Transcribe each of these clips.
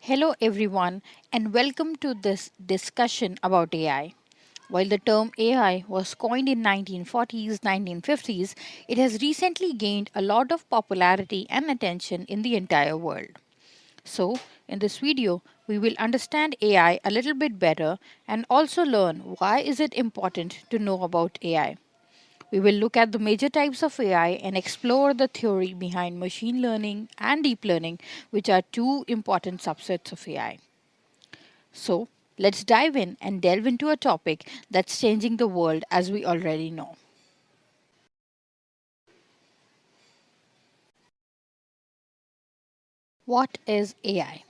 Hello, everyone, and welcome to this discussion about AI. While the term AI was coined in 1940s, 1950s, it has recently gained a lot of popularity and attention in the entire world. So, in this video, we will understand AI a little bit better and also learn why is it important to know about AI. We will look at the major types of AI and explore the theory behind machine learning and deep learning, which are two important subsets of AI. So, let's dive in and delve into a topic that's changing the world as we already know. What is AI?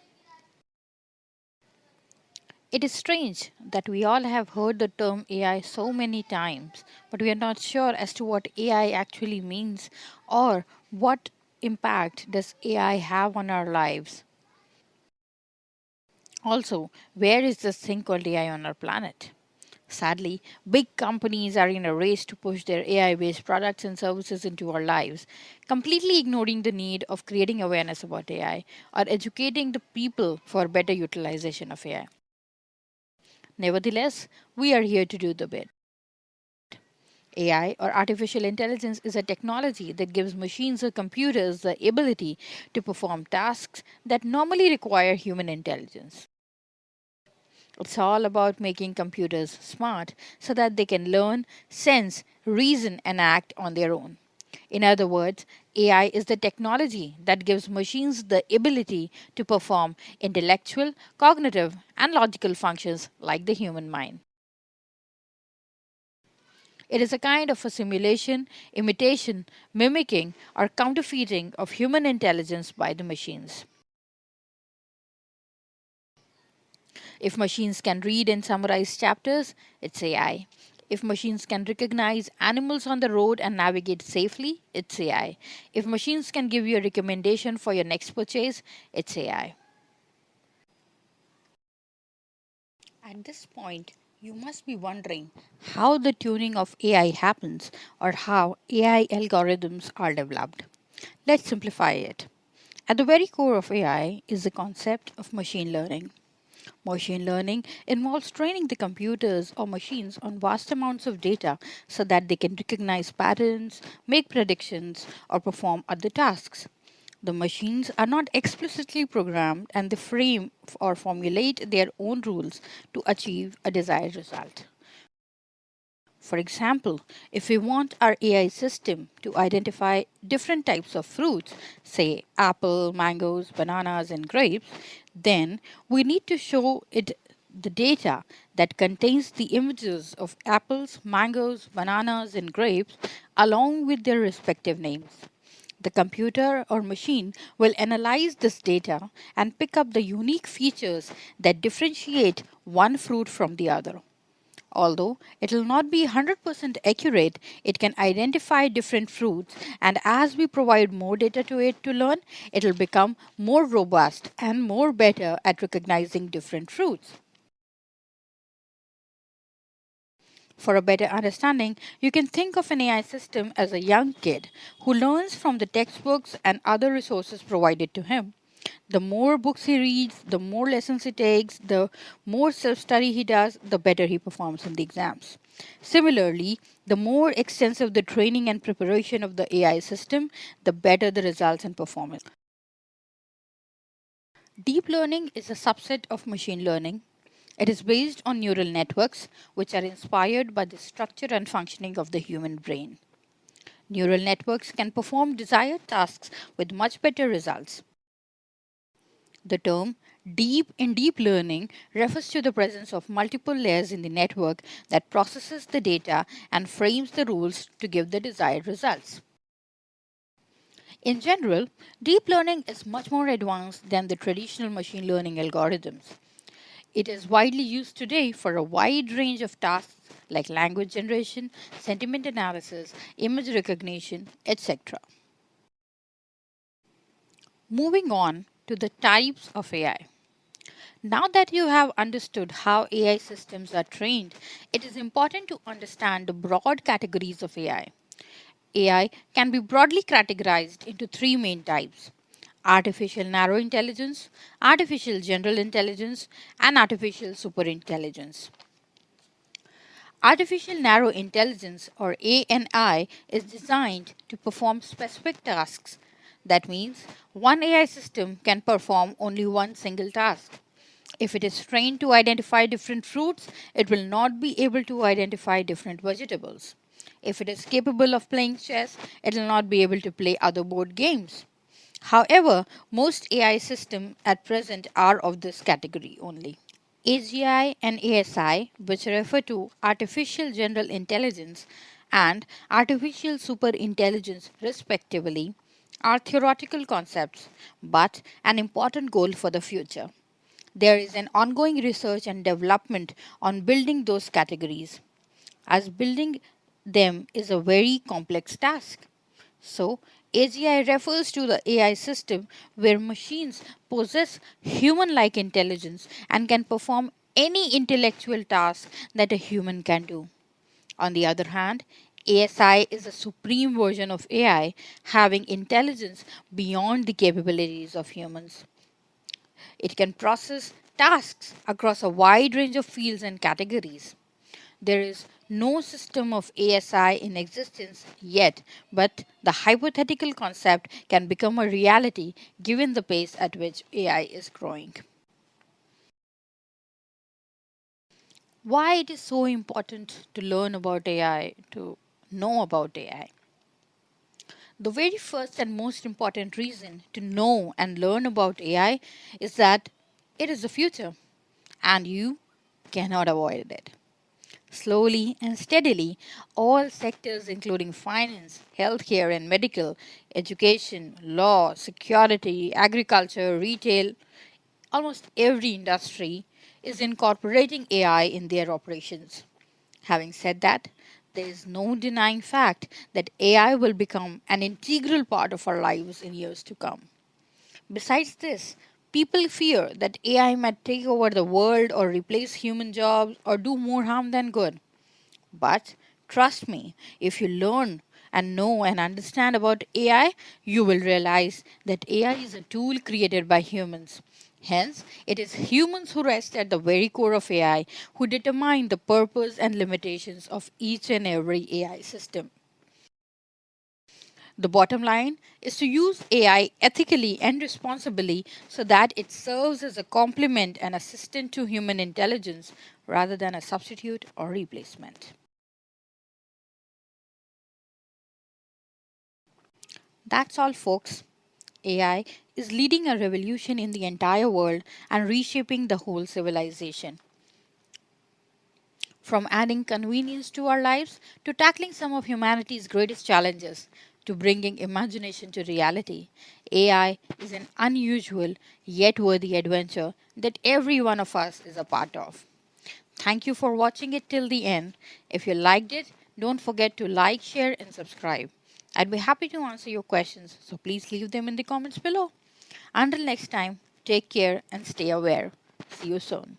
It is strange that we all have heard the term AI so many times, but we are not sure as to what AI actually means or what impact does AI have on our lives. Also, where is this thing called AI on our planet? Sadly, big companies are in a race to push their AI based products and services into our lives, completely ignoring the need of creating awareness about AI or educating the people for better utilization of AI. Nevertheless, we are here to do the bit. AI, or artificial intelligence, is a technology that gives machines or computers the ability to perform tasks that normally require human intelligence. It's all about making computers smart so that they can learn, sense, reason, and act on their own. In other words, AI is the technology that gives machines the ability to perform intellectual, cognitive, and logical functions like the human mind. It is a kind of a simulation, imitation, mimicking, or counterfeiting of human intelligence by the machines. If machines can read and summarize chapters, it's AI. If machines can recognize animals on the road and navigate safely, it's AI. If machines can give you a recommendation for your next purchase, it's AI. At this point, you must be wondering how the tuning of AI happens or how AI algorithms are developed. Let's simplify it. At the very core of AI is the concept of machine learning. Machine learning involves training the computers or machines on vast amounts of data so that they can recognize patterns, make predictions, or perform other tasks. The machines are not explicitly programmed and they frame or formulate their own rules to achieve a desired result. For example, if we want our AI system to identify different types of fruits, say apple, mangoes, bananas, and grapes, then we need to show it the data that contains the images of apples, mangoes, bananas, and grapes along with their respective names. The computer or machine will analyze this data and pick up the unique features that differentiate one fruit from the other. Although it will not be 100% accurate, it can identify different fruits, and as we provide more data to it to learn, it will become more robust and more better at recognizing different fruits. For a better understanding, you can think of an AI system as a young kid who learns from the textbooks and other resources provided to him. The more books he reads, the more lessons he takes, the more self study he does, the better he performs in the exams. Similarly, the more extensive the training and preparation of the AI system, the better the results and performance. Deep learning is a subset of machine learning. It is based on neural networks, which are inspired by the structure and functioning of the human brain. Neural networks can perform desired tasks with much better results. The term deep learning refers to the presence of multiple layers in the network that processes the data and frames the rules to give the desired results. In general, deep learning is much more advanced than the traditional machine learning algorithms. It is widely used today for a wide range of tasks like language generation, sentiment analysis, image recognition, etc. Moving on to the types of AI. Now that you have understood how AI systems are trained, it is important to understand the broad categories of AI. AI can be broadly categorized into three main types: artificial narrow intelligence, artificial general intelligence, and artificial superintelligence. Artificial narrow intelligence or ANI is designed to perform specific tasks. That means one AI system can perform only one single task. If it is trained to identify different fruits, it will not be able to identify different vegetables. If it is capable of playing chess, it will not be able to play other board games. However, most AI systems at present are of this category only. AGI and ASI, which refer to artificial general intelligence and artificial superintelligence respectively, are theoretical concepts but an important goal for the future. There is an ongoing research and development on building those categories, as building them is a very complex task. So, AGI refers to the AI system where machines possess human like intelligence and can perform any intellectual task that a human can do. On the other hand, ASI is a supreme version of AI having intelligence beyond the capabilities of humans. It can process tasks across a wide range of fields and categories. There is no system of ASI in existence yet, but the hypothetical concept can become a reality given the pace at which AI is growing. Why it is so important to learn about AI, to know about AI? The very first and most important reason to know and learn about AI is that it is the future and you cannot avoid it. Slowly and steadily, all sectors, including finance, healthcare, and medical, education, law, security, agriculture, retail, almost every industry is incorporating AI in their operations. Having said that, there is no denying fact that AI will become an integral part of our lives in years to come. Besides this, people fear that AI might take over the world or replace human jobs or do more harm than good. But trust me, if you learn and know and understand about AI, you will realize that AI is a tool created by humans. Hence, it is humans who rest at the very core of AI who determine the purpose and limitations of each and every AI system. The bottom line is to use AI ethically and responsibly so that it serves as a complement and assistant to human intelligence rather than a substitute or replacement. That's all, folks. AI is leading a revolution in the entire world and reshaping the whole civilization. From adding convenience to our lives to tackling some of humanity's greatest challenges to bringing imagination to reality, AI is an unusual yet worthy adventure that every one of us is a part of. Thank you for watching it till the end. If you liked it, don't forget to like, share, and subscribe. I'd be happy to answer your questions, so please leave them in the comments below. Until next time, take care and stay aware. See you soon.